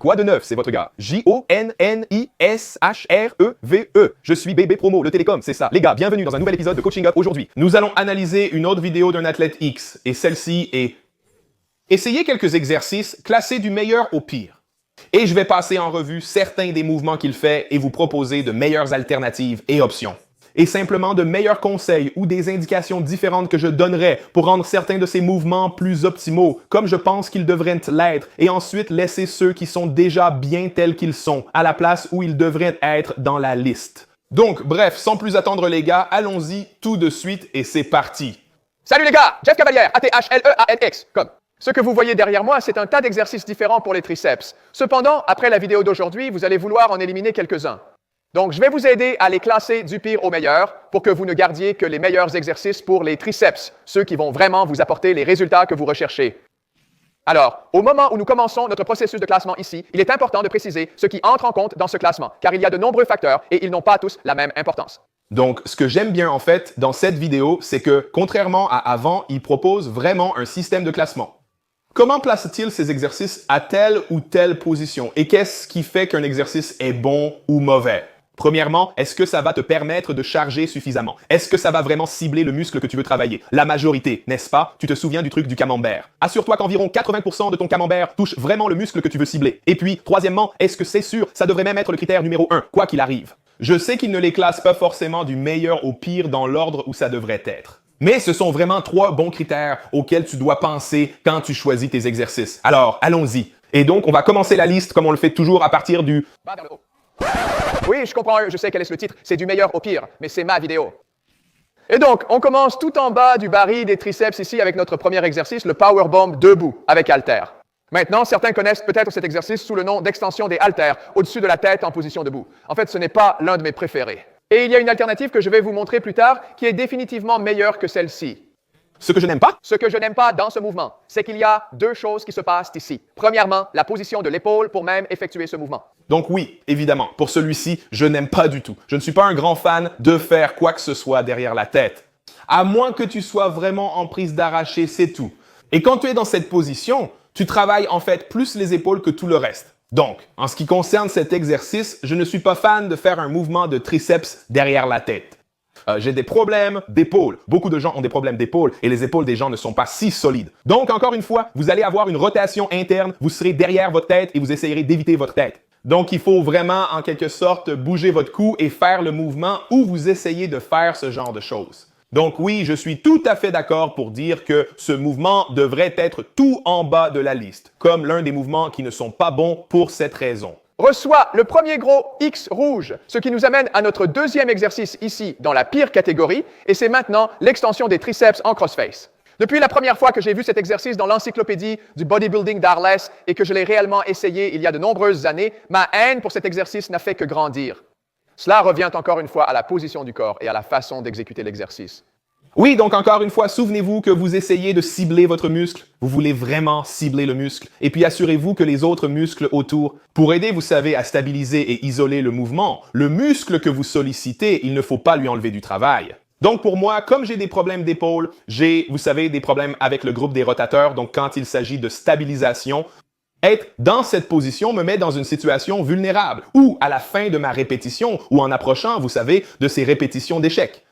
Quoi de neuf, c'est votre gars? J-O-N-N-I-S-H-R-E-V-E. Je suis Bébé Promo, le télécom, c'est ça. Les gars, bienvenue dans un nouvel épisode de Coaching Up aujourd'hui. Nous allons analyser une autre vidéo d'un athlète X, et celle-ci est... Essayez quelques exercices classés du meilleur au pire. Et je vais passer en revue certains des mouvements qu'il fait et vous proposer de meilleures alternatives et options. Et simplement de meilleurs conseils ou des indications différentes que je donnerai pour rendre certains de ces mouvements plus optimaux, comme je pense qu'ils devraient l'être, et ensuite laisser ceux qui sont déjà bien tels qu'ils sont, à la place où ils devraient être dans la liste. Donc, bref, sans plus attendre les gars, allons-y tout de suite et c'est parti. Salut les gars, Jeff Cavalière, A-T-H-L-E-A-N-X, comme. Ce que vous voyez derrière moi, c'est un tas d'exercices différents pour les triceps. Cependant, après la vidéo d'aujourd'hui, vous allez vouloir en éliminer quelques-uns. Donc, je vais vous aider à les classer du pire au meilleur pour que vous ne gardiez que les meilleurs exercices pour les triceps, ceux qui vont vraiment vous apporter les résultats que vous recherchez. Alors, au moment où nous commençons notre processus de classement ici, il est important de préciser ce qui entre en compte dans ce classement, car il y a de nombreux facteurs et ils n'ont pas tous la même importance. Donc, ce que j'aime bien en fait dans cette vidéo, c'est que, contrairement à avant, il propose vraiment un système de classement. Comment place-t-il ces exercices à telle ou telle position? Et qu'est-ce qui fait qu'un exercice est bon ou mauvais? Premièrement, est-ce que ça va te permettre de charger suffisamment? Est-ce que ça va vraiment cibler le muscle que tu veux travailler? La majorité, n'est-ce pas? Tu te souviens du truc du camembert. Assure-toi qu'environ 80% de ton camembert touche vraiment le muscle que tu veux cibler. Et puis, troisièmement, est-ce que c'est sûr? Ça devrait même être le critère numéro 1, quoi qu'il arrive. Je sais qu'il ne les classe pas forcément du meilleur au pire dans l'ordre où ça devrait être. Mais ce sont vraiment 3 bons critères auxquels tu dois penser quand tu choisis tes exercices. Alors, allons-y. Et donc, on va commencer la liste comme on le fait toujours à partir du... Bas vers le haut. Oui, je comprends, je sais quel est le titre, c'est du meilleur au pire, mais c'est ma vidéo. Et donc, on commence tout en bas du baril des triceps ici avec notre premier exercice, le powerbomb debout avec haltère. Maintenant, certains connaissent peut-être cet exercice sous le nom d'extension des haltères, au-dessus de la tête en position debout. En fait, ce n'est pas l'un de mes préférés. Et il y a une alternative que je vais vous montrer plus tard qui est définitivement meilleure que celle-ci. Ce que je n'aime pas? Ce que je n'aime pas dans ce mouvement, c'est qu'il y a 2 choses qui se passent ici. Premièrement, la position de l'épaule pour même effectuer ce mouvement. Donc oui, évidemment, pour celui-ci, je n'aime pas du tout. Je ne suis pas un grand fan de faire quoi que ce soit derrière la tête. À moins que tu sois vraiment en prise d'arracher, c'est tout. Et quand tu es dans cette position, tu travailles en fait plus les épaules que tout le reste. Donc, en ce qui concerne cet exercice, je ne suis pas fan de faire un mouvement de triceps derrière la tête. J'ai des problèmes d'épaule. Beaucoup de gens ont des problèmes d'épaule et les épaules des gens ne sont pas si solides. Donc, encore une fois, vous allez avoir une rotation interne, vous serez derrière votre tête et vous essayerez d'éviter votre tête. Donc, il faut vraiment, en quelque sorte, bouger votre cou et faire le mouvement où vous essayez de faire ce genre de choses. Donc oui, je suis tout à fait d'accord pour dire que ce mouvement devrait être tout en bas de la liste, comme l'un des mouvements qui ne sont pas bons pour cette raison. Reçoit le premier gros X rouge, ce qui nous amène à notre deuxième exercice ici, dans la pire catégorie, et c'est maintenant l'extension des triceps en crossface. Depuis la première fois que j'ai vu cet exercice dans l'encyclopédie du bodybuilding d'Arles et que je l'ai réellement essayé il y a de nombreuses années, ma haine pour cet exercice n'a fait que grandir. Cela revient encore une fois à la position du corps et à la façon d'exécuter l'exercice. Oui, donc encore une fois, souvenez-vous que vous essayez de cibler votre muscle. Vous voulez vraiment cibler le muscle. Et puis assurez-vous que les autres muscles autour, pour aider, vous savez, à stabiliser et isoler le mouvement, le muscle que vous sollicitez, il ne faut pas lui enlever du travail. Donc pour moi, comme j'ai des problèmes d'épaule, j'ai, vous savez, des problèmes avec le groupe des rotateurs. Donc quand il s'agit de stabilisation, être dans cette position me met dans une situation vulnérable ou à la fin de ma répétition ou en approchant, vous savez, de ces répétitions d'échecs.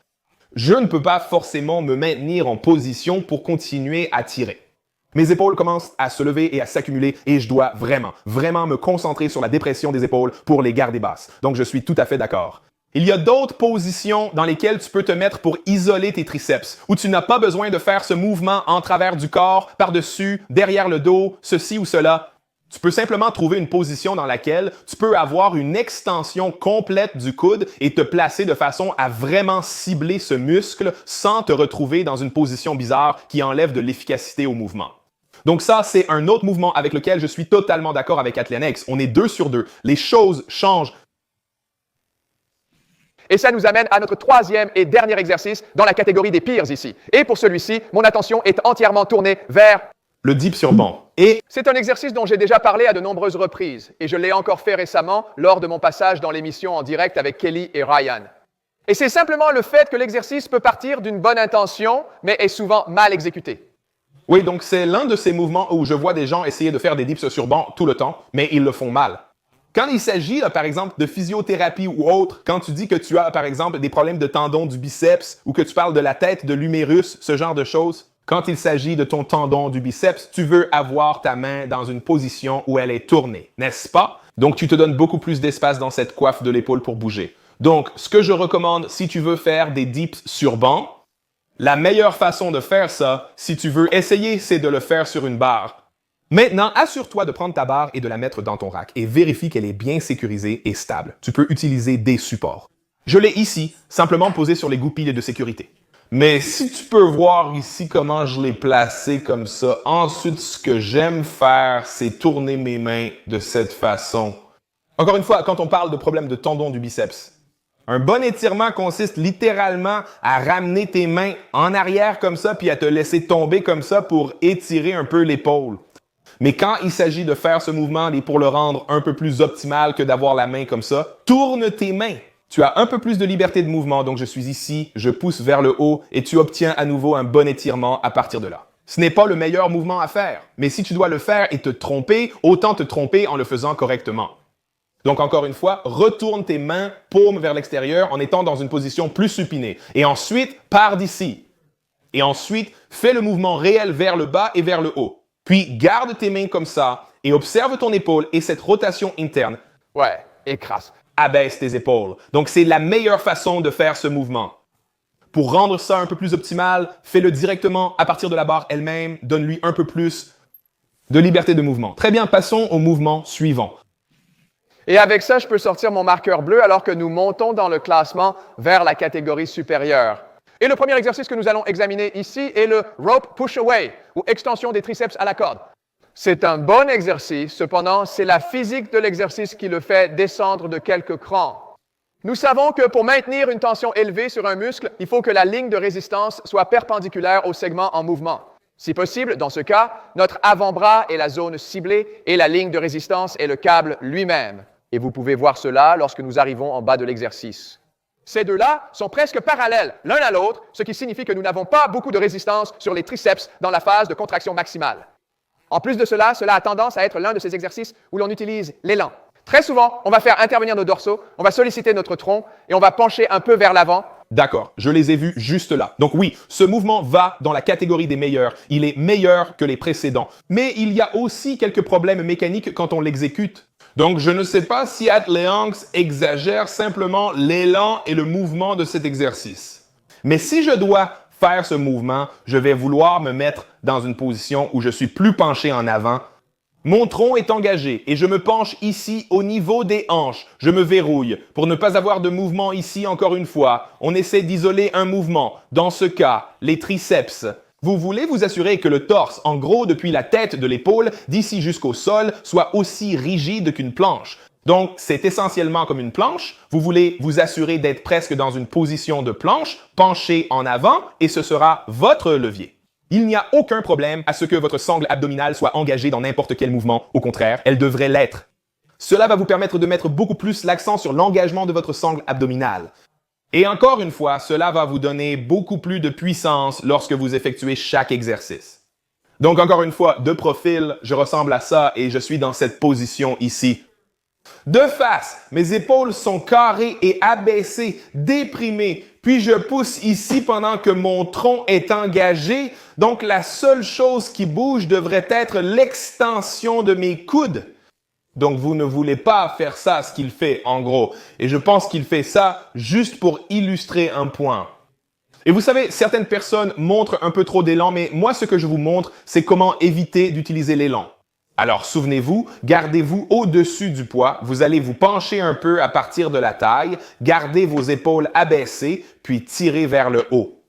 Je ne peux pas forcément me maintenir en position pour continuer à tirer. Mes épaules commencent à se lever et à s'accumuler et je dois vraiment me concentrer sur la dépression des épaules pour les garder basses. Donc je suis tout à fait d'accord. Il y a d'autres positions dans lesquelles tu peux te mettre pour isoler tes triceps, où tu n'as pas besoin de faire ce mouvement en travers du corps, par-dessus, derrière le dos, ceci ou cela. Tu peux simplement trouver une position dans laquelle tu peux avoir une extension complète du coude et te placer de façon à vraiment cibler ce muscle sans te retrouver dans une position bizarre qui enlève de l'efficacité au mouvement. Donc ça, c'est un autre mouvement avec lequel je suis totalement d'accord avec Athlean-X. On est 2 sur 2. Les choses changent. Et ça nous amène à notre troisième et dernier exercice dans la catégorie des pires ici. Et pour celui-ci, mon attention est entièrement tournée vers le dip sur banc. Et c'est un exercice dont j'ai déjà parlé à de nombreuses reprises, et je l'ai encore fait récemment lors de mon passage dans l'émission en direct avec Kelly et Ryan. Et c'est simplement le fait que l'exercice peut partir d'une bonne intention, mais est souvent mal exécuté. Oui, donc c'est l'un de ces mouvements où je vois des gens essayer de faire des dips sur banc tout le temps, mais ils le font mal. Quand il s'agit, par exemple, de physiothérapie ou autre, quand tu dis que tu as, par exemple, des problèmes de tendons du biceps ou que tu parles de la tête, de l'humérus, ce genre de choses, quand il s'agit de ton tendon du biceps, tu veux avoir ta main dans une position où elle est tournée, n'est-ce pas? Donc, tu te donnes beaucoup plus d'espace dans cette coiffe de l'épaule pour bouger. Donc, ce que je recommande si tu veux faire des dips sur banc, la meilleure façon de faire ça, si tu veux essayer, c'est de le faire sur une barre. Maintenant, assure-toi de prendre ta barre et de la mettre dans ton rack et vérifie qu'elle est bien sécurisée et stable. Tu peux utiliser des supports. Je l'ai ici, simplement posé sur les goupilles de sécurité. Mais si tu peux voir ici comment je l'ai placé comme ça, ensuite ce que j'aime faire, c'est tourner mes mains de cette façon. Encore une fois, quand on parle de problème de tendon du biceps, un bon étirement consiste littéralement à ramener tes mains en arrière comme ça puis à te laisser tomber comme ça pour étirer un peu l'épaule. Mais quand il s'agit de faire ce mouvement et pour le rendre un peu plus optimal que d'avoir la main comme ça, tourne tes mains. Tu as un peu plus de liberté de mouvement, donc je suis ici, je pousse vers le haut et tu obtiens à nouveau un bon étirement à partir de là. Ce n'est pas le meilleur mouvement à faire, mais si tu dois le faire et te tromper, autant te tromper en le faisant correctement. Donc encore une fois, retourne tes mains, paumes vers l'extérieur en étant dans une position plus supinée. Et ensuite, pars d'ici. Et ensuite, fais le mouvement réel vers le bas et vers le haut. Puis garde tes mains comme ça et observe ton épaule et cette rotation interne. Ouais, écrase. Abaisse tes épaules. Donc c'est la meilleure façon de faire ce mouvement. Pour rendre ça un peu plus optimal, fais-le directement à partir de la barre elle-même. Donne-lui un peu plus de liberté de mouvement. Très bien, passons au mouvement suivant. Et avec ça, je peux sortir mon marqueur bleu alors que nous montons dans le classement vers la catégorie supérieure. Et le premier exercice que nous allons examiner ici est le rope push-away, ou extension des triceps à la corde. C'est un bon exercice, cependant, c'est la physique de l'exercice qui le fait descendre de quelques crans. Nous savons que pour maintenir une tension élevée sur un muscle, il faut que la ligne de résistance soit perpendiculaire au segment en mouvement. Si possible, dans ce cas, notre avant-bras est la zone ciblée et la ligne de résistance est le câble lui-même. Et vous pouvez voir cela lorsque nous arrivons en bas de l'exercice. Ces deux-là sont presque parallèles l'un à l'autre, ce qui signifie que nous n'avons pas beaucoup de résistance sur les triceps dans la phase de contraction maximale. En plus de cela, cela a tendance à être l'un de ces exercices où l'on utilise l'élan. Très souvent, on va faire intervenir nos dorsaux, on va solliciter notre tronc et on va pencher un peu vers l'avant. D'accord, je les ai vus juste là. Donc oui, ce mouvement va dans la catégorie des meilleurs. Il est meilleur que les précédents. Mais il y a aussi quelques problèmes mécaniques quand on l'exécute. Donc je ne sais pas si Atleanx exagère simplement l'élan et le mouvement de cet exercice. Mais si je dois faire ce mouvement, je vais vouloir me mettre dans une position où je suis plus penché en avant. Mon tronc est engagé et je me penche ici au niveau des hanches. Je me verrouille. Pour ne pas avoir de mouvement ici encore une fois, on essaie d'isoler un mouvement. Dans ce cas, les triceps. Vous voulez vous assurer que le torse, en gros depuis la tête de l'épaule, d'ici jusqu'au sol, soit aussi rigide qu'une planche. Donc, c'est essentiellement comme une planche. Vous voulez vous assurer d'être presque dans une position de planche, penché en avant, et ce sera votre levier. Il n'y a aucun problème à ce que votre sangle abdominale soit engagée dans n'importe quel mouvement. Au contraire, elle devrait l'être. Cela va vous permettre de mettre beaucoup plus l'accent sur l'engagement de votre sangle abdominale. Et encore une fois, cela va vous donner beaucoup plus de puissance lorsque vous effectuez chaque exercice. Donc encore une fois, de profil, je ressemble à ça et je suis dans cette position ici. De face, mes épaules sont carrées et abaissées, déprimées, puis je pousse ici pendant que mon tronc est engagé. Donc la seule chose qui bouge devrait être l'extension de mes coudes. Donc vous ne voulez pas faire ça, ce qu'il fait en gros. Et je pense qu'il fait ça juste pour illustrer un point. Et vous savez, certaines personnes montrent un peu trop d'élan, mais moi ce que je vous montre, c'est comment éviter d'utiliser l'élan. Alors souvenez-vous, gardez-vous au-dessus du poids, vous allez vous pencher un peu à partir de la taille, gardez vos épaules abaissées, puis tirez vers le haut.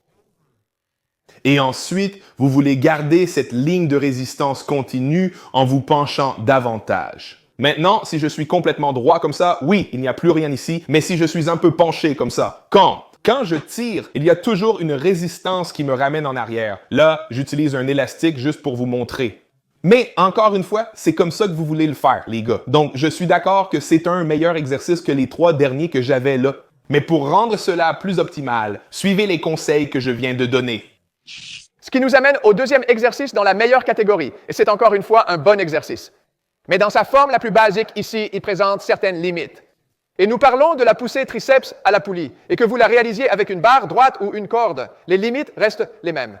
Et ensuite, vous voulez garder cette ligne de résistance continue en vous penchant davantage. Maintenant, si je suis complètement droit comme ça, oui, il n'y a plus rien ici, mais si je suis un peu penché comme ça, quand je tire, il y a toujours une résistance qui me ramène en arrière. Là, j'utilise un élastique juste pour vous montrer. Mais encore une fois, c'est comme ça que vous voulez le faire, les gars. Donc, je suis d'accord que c'est un meilleur exercice que les 3 derniers que j'avais là. Mais pour rendre cela plus optimal, suivez les conseils que je viens de donner. Ce qui nous amène au deuxième exercice dans la meilleure catégorie, et c'est encore une fois un bon exercice. Mais dans sa forme la plus basique, ici, il présente certaines limites. Et nous parlons de la poussée triceps à la poulie, et que vous la réalisiez avec une barre droite ou une corde. Les limites restent les mêmes.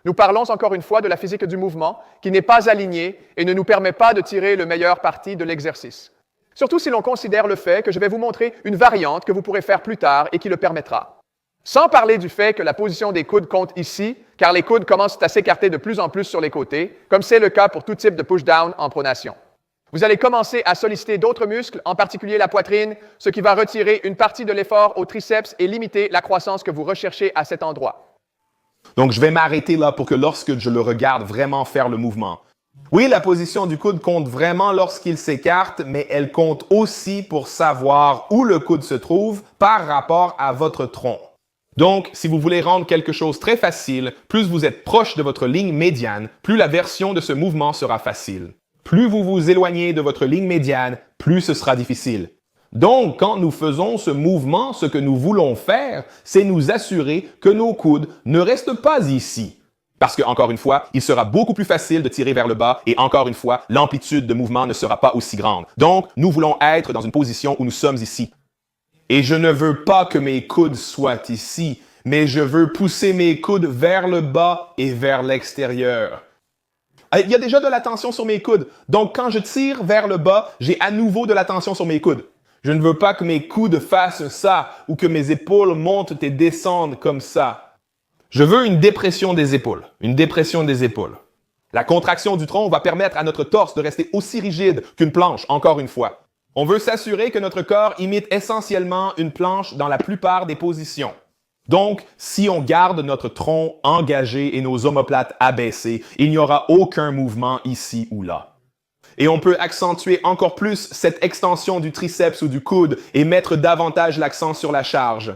Nous parlons encore une fois de la physique du mouvement, qui n'est pas alignée et ne nous permet pas de tirer le meilleur parti de l'exercice. Surtout si l'on considère le fait que je vais vous montrer une variante que vous pourrez faire plus tard et qui le permettra. Sans parler du fait que la position des coudes compte ici, car les coudes commencent à s'écarter de plus en plus sur les côtés, comme c'est le cas pour tout type de push-down en pronation. Vous allez commencer à solliciter d'autres muscles, en particulier la poitrine, ce qui va retirer une partie de l'effort au triceps et limiter la croissance que vous recherchez à cet endroit. Donc, je vais m'arrêter là pour que lorsque je le regarde vraiment faire le mouvement. Oui, la position du coude compte vraiment lorsqu'il s'écarte, mais elle compte aussi pour savoir où le coude se trouve par rapport à votre tronc. Donc, si vous voulez rendre quelque chose très facile, plus vous êtes proche de votre ligne médiane, plus la version de ce mouvement sera facile. Plus vous vous éloignez de votre ligne médiane, plus ce sera difficile. Donc, quand nous faisons ce mouvement, ce que nous voulons faire, c'est nous assurer que nos coudes ne restent pas ici. Parce que, encore une fois, il sera beaucoup plus facile de tirer vers le bas et encore une fois, l'amplitude de mouvement ne sera pas aussi grande. Donc, nous voulons être dans une position où nous sommes ici. Et je ne veux pas que mes coudes soient ici, mais je veux pousser mes coudes vers le bas et vers l'extérieur. Il y a déjà de la tension sur mes coudes. Donc, quand je tire vers le bas, j'ai à nouveau de la tension sur mes coudes. Je ne veux pas que mes coudes fassent ça ou que mes épaules montent et descendent comme ça. Je veux une dépression des épaules. Une dépression des épaules. La contraction du tronc va permettre à notre torse de rester aussi rigide qu'une planche, encore une fois. On veut s'assurer que notre corps imite essentiellement une planche dans la plupart des positions. Donc, si on garde notre tronc engagé et nos omoplates abaissées, il n'y aura aucun mouvement ici ou là. Et on peut accentuer encore plus cette extension du triceps ou du coude et mettre davantage l'accent sur la charge,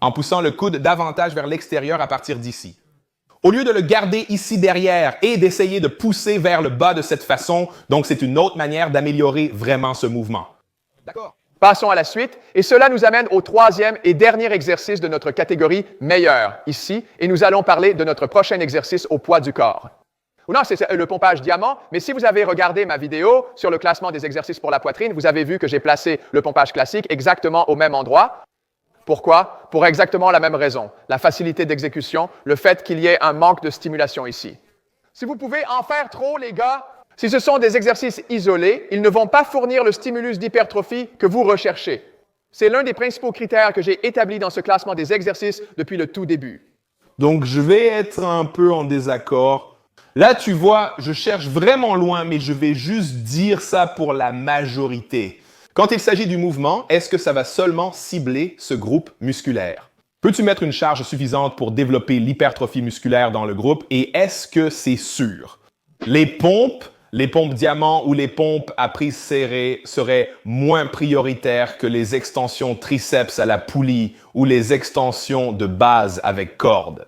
en poussant le coude davantage vers l'extérieur à partir d'ici. Au lieu de le garder ici derrière et d'essayer de pousser vers le bas de cette façon, donc c'est une autre manière d'améliorer vraiment ce mouvement. D'accord? Passons à la suite, et cela nous amène au troisième et dernier exercice de notre catégorie meilleur, ici, et nous allons parler de notre prochain exercice au poids du corps. Non, c'est le pompage diamant, mais si vous avez regardé ma vidéo sur le classement des exercices pour la poitrine, vous avez vu que j'ai placé le pompage classique exactement au même endroit. Pourquoi? Pour exactement la même raison, la facilité d'exécution, le fait qu'il y ait un manque de stimulation ici. Si vous pouvez en faire trop, les gars, si ce sont des exercices isolés, ils ne vont pas fournir le stimulus d'hypertrophie que vous recherchez. C'est l'un des principaux critères que j'ai établi dans ce classement des exercices depuis le tout début. Donc, je vais être un peu en désaccord. Là, tu vois, je cherche vraiment loin, mais je vais juste dire ça pour la majorité. Quand il s'agit du mouvement, est-ce que ça va seulement cibler ce groupe musculaire? Peux-tu mettre une charge suffisante pour développer l'hypertrophie musculaire dans le groupe et est-ce que c'est sûr? Les pompes diamant ou les pompes à prise serrée seraient moins prioritaires que les extensions triceps à la poulie ou les extensions de base avec corde.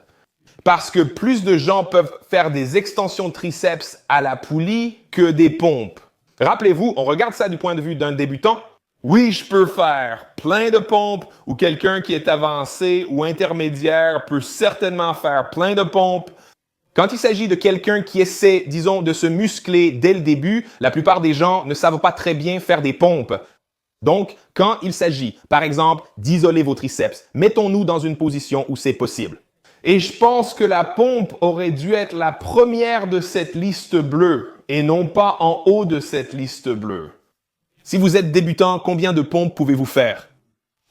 Parce que plus de gens peuvent faire des extensions triceps à la poulie que des pompes. Rappelez-vous, on regarde ça du point de vue d'un débutant. Oui, je peux faire plein de pompes ou quelqu'un qui est avancé ou intermédiaire peut certainement faire plein de pompes. Quand il s'agit de quelqu'un qui essaie, disons, de se muscler dès le début, la plupart des gens ne savent pas très bien faire des pompes. Donc, quand il s'agit, par exemple, d'isoler vos triceps, mettons-nous dans une position où c'est possible. Et je pense que la pompe aurait dû être la première de cette liste bleue et non pas en haut de cette liste bleue. Si vous êtes débutant, combien de pompes pouvez-vous faire?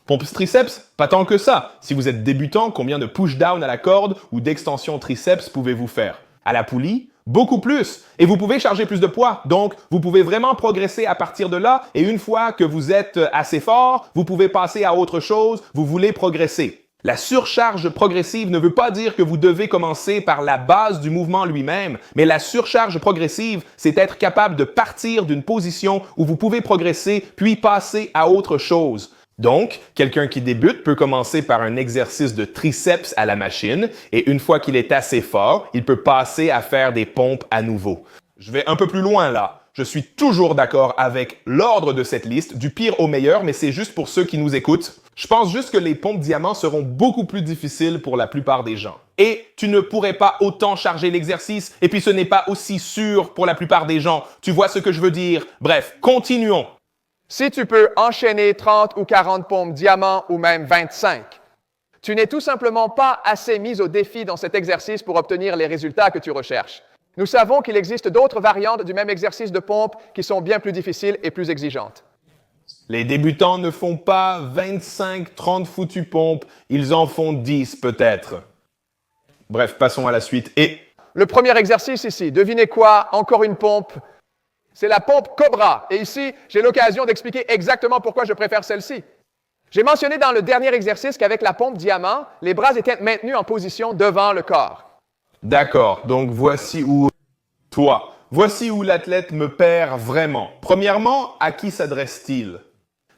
Pompe triceps? Pas tant que ça. Si vous êtes débutant, combien de push-down à la corde ou d'extension triceps pouvez-vous faire? À la poulie? Beaucoup plus. Et vous pouvez charger plus de poids. Donc, vous pouvez vraiment progresser à partir de là. Et une fois que vous êtes assez fort, vous pouvez passer à autre chose. Vous voulez progresser. La surcharge progressive ne veut pas dire que vous devez commencer par la base du mouvement lui-même, mais la surcharge progressive, c'est être capable de partir d'une position où vous pouvez progresser puis passer à autre chose. Donc, quelqu'un qui débute peut commencer par un exercice de triceps à la machine et une fois qu'il est assez fort, il peut passer à faire des pompes à nouveau. Je vais un peu plus loin là. Je suis toujours d'accord avec l'ordre de cette liste, du pire au meilleur, mais c'est juste pour ceux qui nous écoutent. Je pense juste que les pompes diamants seront beaucoup plus difficiles pour la plupart des gens. et tu ne pourrais pas autant charger l'exercice, et puis ce n'est pas aussi sûr pour la plupart des gens. Tu vois ce que je veux dire? Bref, continuons. Si tu peux enchaîner 30 ou 40 pompes diamant ou même 25, tu n'es tout simplement pas assez mis au défi dans cet exercice pour obtenir les résultats que tu recherches. Nous savons qu'il existe d'autres variantes du même exercice de pompe qui sont bien plus difficiles et plus exigeantes. Les débutants ne font pas 25-30 foutues pompes, ils en font 10 peut-être. Bref, passons à la suite. Et le premier exercice ici, devinez quoi? Encore une pompe. C'est la pompe Cobra. Et ici, j'ai l'occasion d'expliquer exactement pourquoi je préfère celle-ci. J'ai mentionné dans le dernier exercice qu'avec la pompe diamant, les bras étaient maintenus en position devant le corps. d'accord, donc voici où l'athlète me perd vraiment. Premièrement, à qui s'adresse-t-il?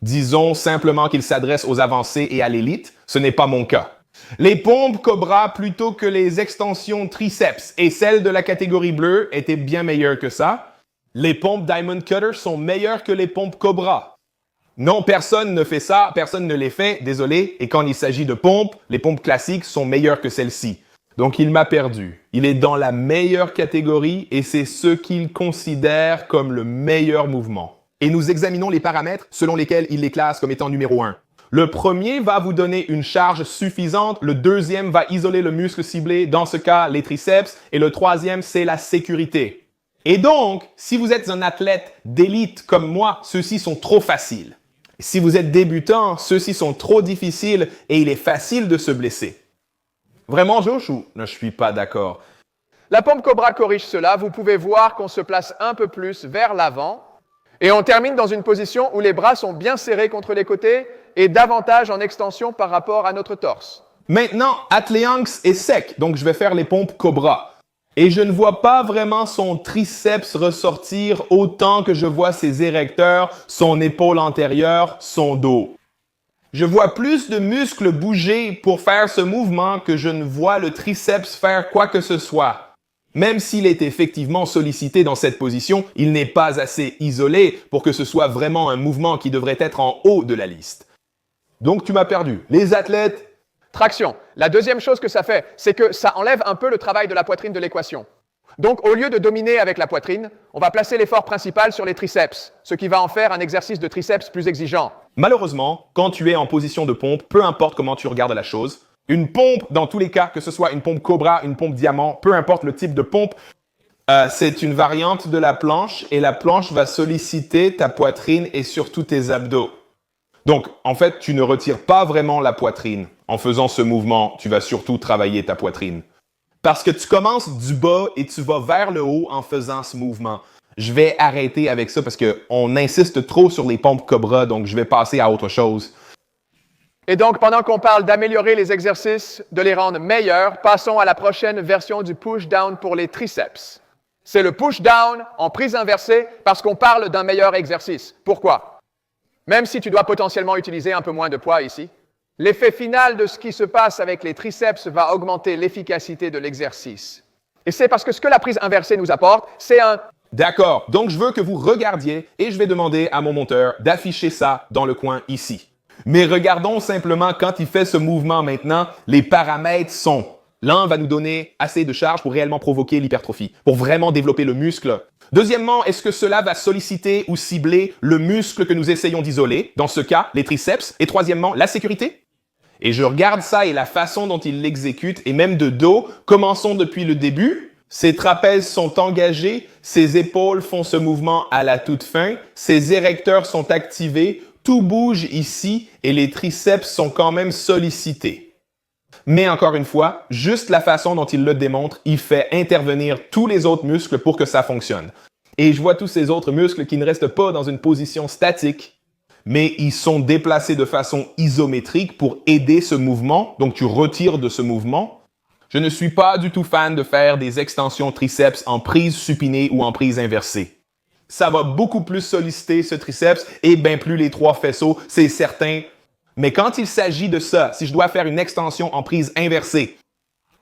Disons simplement qu'il s'adresse aux avancés et à l'élite. Ce n'est pas mon cas. Les pompes Cobra plutôt que les extensions triceps et celles de la catégorie bleue étaient bien meilleures que ça. Les pompes Diamond Cutter sont meilleures que les pompes Cobra. Non, personne ne fait ça, personne ne les fait, désolé. Et quand il s'agit de pompes, les pompes classiques sont meilleures que celles-ci. Donc il m'a perdu. Il est dans la meilleure catégorie et c'est ce qu'il considère comme le meilleur mouvement. Et nous examinons les paramètres selon lesquels il les classe comme étant numéro 1. Le premier va vous donner une charge suffisante, le deuxième va isoler le muscle ciblé, dans ce cas les triceps, et le troisième c'est la sécurité. Et donc, si vous êtes un athlète d'élite comme moi, ceux-ci sont trop faciles. Si vous êtes débutant, ceux-ci sont trop difficiles et il est facile de se blesser. Vraiment, Josh, ou je suis pas d'accord? La pompe Cobra corrige cela. Vous pouvez voir qu'on se place un peu plus vers l'avant et on termine dans une position où les bras sont bien serrés contre les côtés et davantage en extension par rapport à notre torse. Maintenant, Atleanx est sec, donc je vais faire les pompes Cobra. Et je ne vois pas vraiment son triceps ressortir autant que je vois ses érecteurs, son épaule antérieure, son dos. Je vois plus de muscles bouger pour faire ce mouvement que je ne vois le triceps faire quoi que ce soit. Même s'il est effectivement sollicité dans cette position, il n'est pas assez isolé pour que ce soit vraiment un mouvement qui devrait être en haut de la liste. Donc tu m'as perdu. Les athlètes... Traction. La deuxième chose que ça fait, c'est que ça enlève un peu le travail de la poitrine de l'équation. Donc, au lieu de dominer avec la poitrine, on va placer l'effort principal sur les triceps, ce qui va en faire un exercice de triceps plus exigeant. Malheureusement, quand tu es en position de pompe, peu importe comment tu regardes la chose, une pompe, dans tous les cas, que ce soit une pompe Cobra, une pompe Diamant, peu importe le type de pompe, c'est une variante de la planche et la planche va solliciter ta poitrine et surtout tes abdos. Donc, en fait, tu ne retires pas vraiment la poitrine. En faisant ce mouvement, tu vas surtout travailler ta poitrine. Parce que tu commences du bas et tu vas vers le haut en faisant ce mouvement. Je vais arrêter avec ça parce qu'on insiste trop sur les pompes Cobra, donc je vais passer à autre chose. Et donc, pendant qu'on parle d'améliorer les exercices, de les rendre meilleurs, passons à la prochaine version du push-down pour les triceps. C'est le push-down en prise inversée parce qu'on parle d'un meilleur exercice. Pourquoi? Même si tu dois potentiellement utiliser un peu moins de poids ici, l'effet final de ce qui se passe avec les triceps va augmenter l'efficacité de l'exercice. Et c'est parce que ce que la prise inversée nous apporte, c'est un... D'accord, donc je veux que vous regardiez et je vais demander à mon monteur d'afficher ça dans le coin ici. Mais regardons simplement quand il fait ce mouvement maintenant, les paramètres sont... L'un va nous donner assez de charge pour réellement provoquer l'hypertrophie, pour vraiment développer le muscle. Deuxièmement, est-ce que cela va solliciter ou cibler le muscle que nous essayons d'isoler, dans ce cas, les triceps? Et troisièmement, la sécurité? Et je regarde ça et la façon dont il l'exécute, et même de dos, commençons depuis le début. Ses trapèzes sont engagés, ses épaules font ce mouvement à la toute fin, ses érecteurs sont activés, tout bouge ici et les triceps sont quand même sollicités. Mais encore une fois, juste la façon dont il le démontre, il fait intervenir tous les autres muscles pour que ça fonctionne. Et je vois tous ces autres muscles qui ne restent pas dans une position statique, mais ils sont déplacés de façon isométrique pour aider ce mouvement. Donc tu retires de ce mouvement. Je ne suis pas du tout fan de faire des extensions triceps en prise supinée ou en prise inversée. Ça va beaucoup plus solliciter ce triceps et bien plus les trois faisceaux, c'est certain. Mais quand il s'agit de ça, si je dois faire une extension en prise inversée,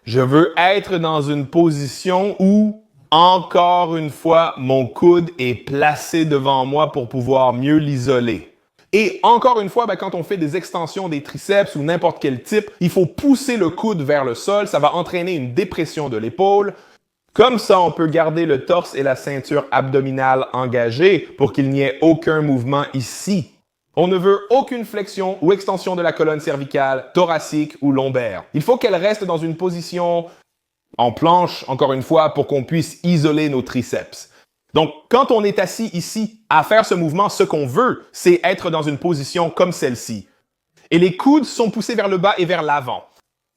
je veux être dans une position où, encore une fois, mon coude est placé devant moi pour pouvoir mieux l'isoler. Et encore une fois, quand on fait des extensions des triceps ou n'importe quel type, il faut pousser le coude vers le sol. Ça va entraîner une dépression de l'épaule. Comme ça, on peut garder le torse et la ceinture abdominale engagés pour qu'il n'y ait aucun mouvement ici. On ne veut aucune flexion ou extension de la colonne cervicale, thoracique ou lombaire. Il faut qu'elle reste dans une position en planche, encore une fois, pour qu'on puisse isoler nos triceps. Donc, quand on est assis ici à faire ce mouvement, ce qu'on veut, c'est être dans une position comme celle-ci. Et les coudes sont poussés vers le bas et vers l'avant.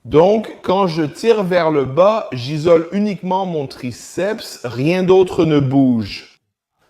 Donc, quand je tire vers le bas, j'isole uniquement mon triceps, rien d'autre ne bouge.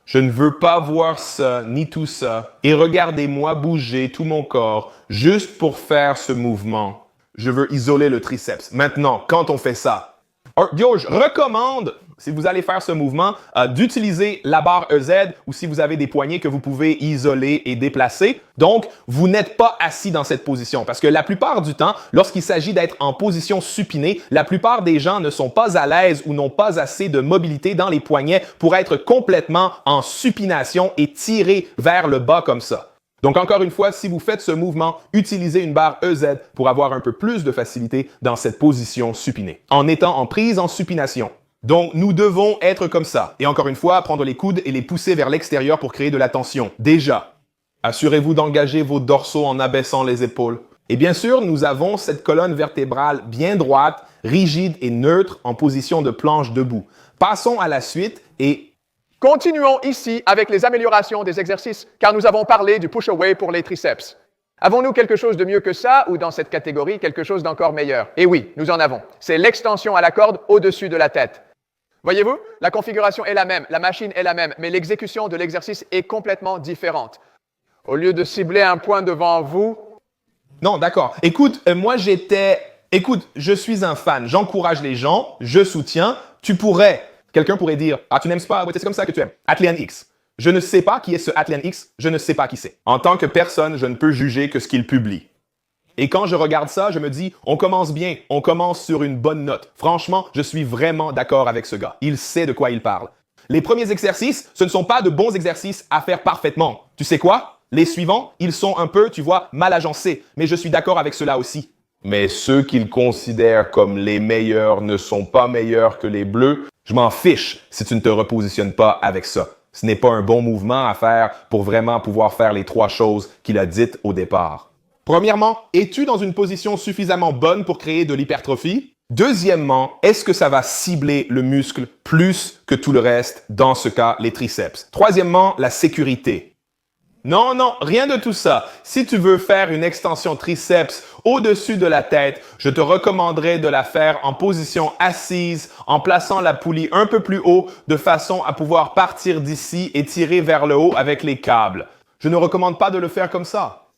Je ne veux pas voir ça, ni tout ça. Et regardez-moi bouger tout mon corps, juste pour faire ce mouvement. Je veux isoler le triceps. Maintenant, quand on fait ça, je recommande, si vous allez faire ce mouvement, d'utiliser la barre EZ ou si vous avez des poignets que vous pouvez isoler et déplacer. Donc, vous n'êtes pas assis dans cette position parce que la plupart du temps, lorsqu'il s'agit d'être en position supinée, la plupart des gens ne sont pas à l'aise ou n'ont pas assez de mobilité dans les poignets pour être complètement en supination et tirer vers le bas comme ça. Donc, encore une fois, si vous faites ce mouvement, utilisez une barre EZ pour avoir un peu plus de facilité dans cette position supinée, en étant en prise en supination. Donc, nous devons être comme ça. Et encore une fois, prendre les coudes et les pousser vers l'extérieur pour créer de la tension. Déjà, assurez-vous d'engager vos dorsaux en abaissant les épaules. Et bien sûr, nous avons cette colonne vertébrale bien droite, rigide et neutre en position de planche debout. Passons à la suite et continuons ici avec les améliorations des exercices, car nous avons parlé du push-away pour les triceps. Avons-nous quelque chose de mieux que ça, ou dans cette catégorie, quelque chose d'encore meilleur? Et oui, nous en avons. C'est l'extension à la corde au-dessus de la tête. Voyez-vous, la configuration est la même, la machine est la même, mais l'exécution de l'exercice est complètement différente. Au lieu de cibler un point devant vous... Non, d'accord. Écoute, Écoute, je suis un fan, j'encourage les gens, je soutiens, Quelqu'un pourrait dire, ah, tu n'aimes pas, ouais, c'est comme ça que tu aimes. Atlian X. Je ne sais pas qui est ce Atlian X, je ne sais pas qui c'est. En tant que personne, je ne peux juger que ce qu'il publie. Et quand je regarde ça, je me dis, on commence bien, on commence sur une bonne note. Franchement, je suis vraiment d'accord avec ce gars. Il sait de quoi il parle. Les premiers exercices, ce ne sont pas de bons exercices à faire parfaitement. Tu sais quoi? Les suivants, ils sont un peu, tu vois, mal agencés. Mais je suis d'accord avec cela aussi. Mais ceux qu'ils considèrent comme les meilleurs ne sont pas meilleurs que les bleus. Je m'en fiche si tu ne te repositionnes pas avec ça. Ce n'est pas un bon mouvement à faire pour vraiment pouvoir faire les trois choses qu'il a dites au départ. Premièrement, es-tu dans une position suffisamment bonne pour créer de l'hypertrophie? Deuxièmement, est-ce que ça va cibler le muscle plus que tout le reste, dans ce cas, les triceps? Troisièmement, la sécurité. Non, rien de tout ça. Si tu veux faire une extension triceps au-dessus de la tête, je te recommanderais de la faire en position assise, en plaçant la poulie un peu plus haut, de façon à pouvoir partir d'ici et tirer vers le haut avec les câbles. Je ne recommande pas de le faire comme ça.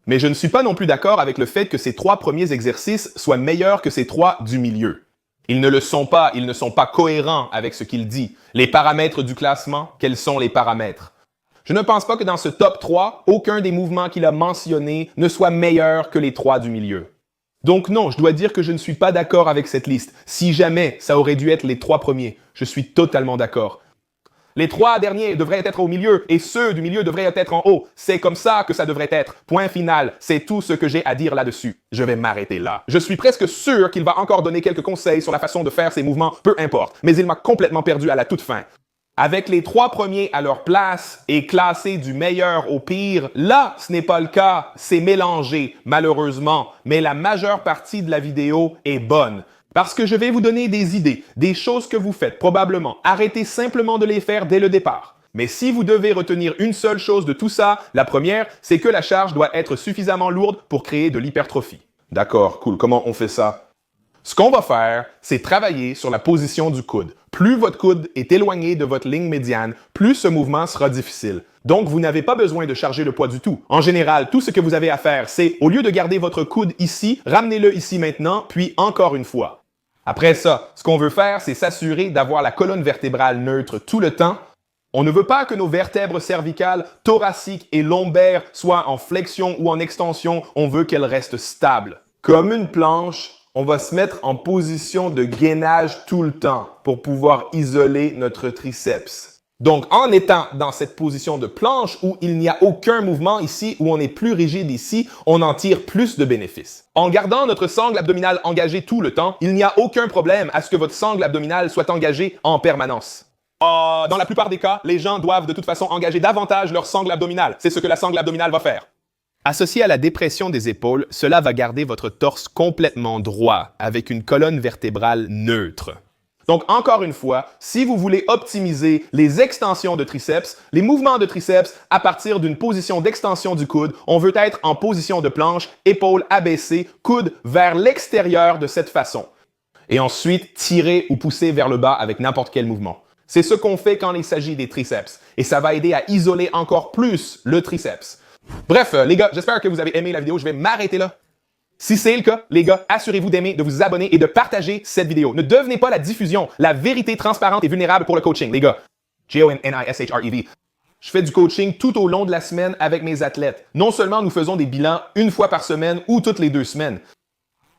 Mais je ne suis pas non plus d'accord avec le fait que ces trois premiers exercices soient meilleurs que ces trois du milieu. Ils ne le sont pas, ils ne sont pas cohérents avec ce qu'il dit. Les paramètres du classement, quels sont les paramètres? Je ne pense pas que dans ce top 3, aucun des mouvements qu'il a mentionnés ne soit meilleur que les trois du milieu. Donc non, je dois dire que je ne suis pas d'accord avec cette liste. Si jamais ça aurait dû être les trois premiers, je suis totalement d'accord. Les trois derniers devraient être au milieu et ceux du milieu devraient être en haut. C'est comme ça que ça devrait être. Point final. C'est tout ce que j'ai à dire là-dessus. Je vais m'arrêter là. Je suis presque sûr qu'il va encore donner quelques conseils sur la façon de faire ces mouvements, peu importe. Mais il m'a complètement perdu à la toute fin. Avec les trois premiers à leur place et classés du meilleur au pire, là, ce n'est pas le cas. C'est mélangé, malheureusement. Mais la majeure partie de la vidéo est bonne. Parce que je vais vous donner des idées, des choses que vous faites probablement. Arrêtez simplement de les faire dès le départ. Mais si vous devez retenir une seule chose de tout ça, la première, c'est que la charge doit être suffisamment lourde pour créer de l'hypertrophie. D'accord, cool. Comment on fait ça? Ce qu'on va faire, c'est travailler sur la position du coude. Plus votre coude est éloigné de votre ligne médiane, plus ce mouvement sera difficile. Donc, vous n'avez pas besoin de charger le poids du tout. En général, tout ce que vous avez à faire, c'est, au lieu de garder votre coude ici, ramenez-le ici maintenant, puis encore une fois. Après ça, ce qu'on veut faire, c'est s'assurer d'avoir la colonne vertébrale neutre tout le temps. On ne veut pas que nos vertèbres cervicales, thoraciques et lombaires soient en flexion ou en extension. On veut qu'elles restent stables. Comme une planche, on va se mettre en position de gainage tout le temps pour pouvoir isoler notre triceps. Donc, en étant dans cette position de planche où il n'y a aucun mouvement ici, où on est plus rigide ici, on en tire plus de bénéfices. En gardant notre sangle abdominale engagée tout le temps, il n'y a aucun problème à ce que votre sangle abdominale soit engagée en permanence. Dans la plupart des cas, les gens doivent de toute façon engager davantage leur sangle abdominale. C'est ce que la sangle abdominale va faire. Associé à la dépression des épaules, cela va garder votre torse complètement droit, avec une colonne vertébrale neutre. Donc, encore une fois, si vous voulez optimiser les extensions de triceps, les mouvements de triceps à partir d'une position d'extension du coude, on veut être en position de planche, épaules abaissées, coude vers l'extérieur de cette façon. Et ensuite, tirer ou pousser vers le bas avec n'importe quel mouvement. C'est ce qu'on fait quand il s'agit des triceps. Et ça va aider à isoler encore plus le triceps. Bref, les gars, j'espère que vous avez aimé la vidéo. Je vais m'arrêter là. Si c'est le cas, les gars, assurez-vous d'aimer, de vous abonner et de partager cette vidéo. Ne devenez pas la diffusion, la vérité transparente et vulnérable pour le coaching, les gars. J-O-N-N-I-S-H-R-E-V. Je fais du coaching tout au long de la semaine avec mes athlètes. Non seulement nous faisons des bilans une fois par semaine ou toutes les 2 semaines.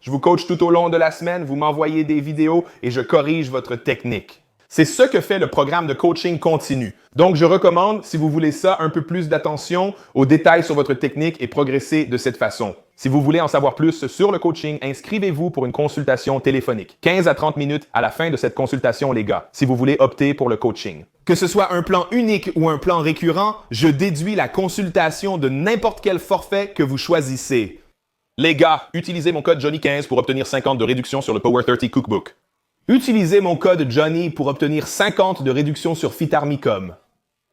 Je vous coach tout au long de la semaine, vous m'envoyez des vidéos et je corrige votre technique. C'est ce que fait le programme de coaching continu. Donc, je recommande, si vous voulez ça, un peu plus d'attention aux détails sur votre technique et progresser de cette façon. Si vous voulez en savoir plus sur le coaching, inscrivez-vous pour une consultation téléphonique. 15 à 30 minutes à la fin de cette consultation, les gars, si vous voulez opter pour le coaching. Que ce soit un plan unique ou un plan récurrent, je déduis la consultation de n'importe quel forfait que vous choisissez. Les gars, utilisez mon code Johnny15 pour obtenir 50 de réduction sur le Power 30 Cookbook. Utilisez mon code Johnny pour obtenir 50 de réduction sur Fitarmicom.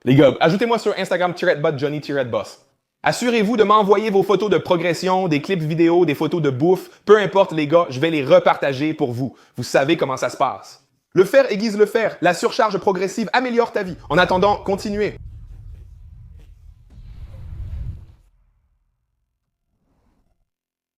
Les gars, ajoutez-moi sur Instagram _Johnny_Boss. Assurez-vous de m'envoyer vos photos de progression, des clips vidéo, des photos de bouffe. Peu importe les gars, je vais les repartager pour vous. Vous savez comment ça se passe. Le faire aiguise le fer. La surcharge progressive améliore ta vie. En attendant, continuez.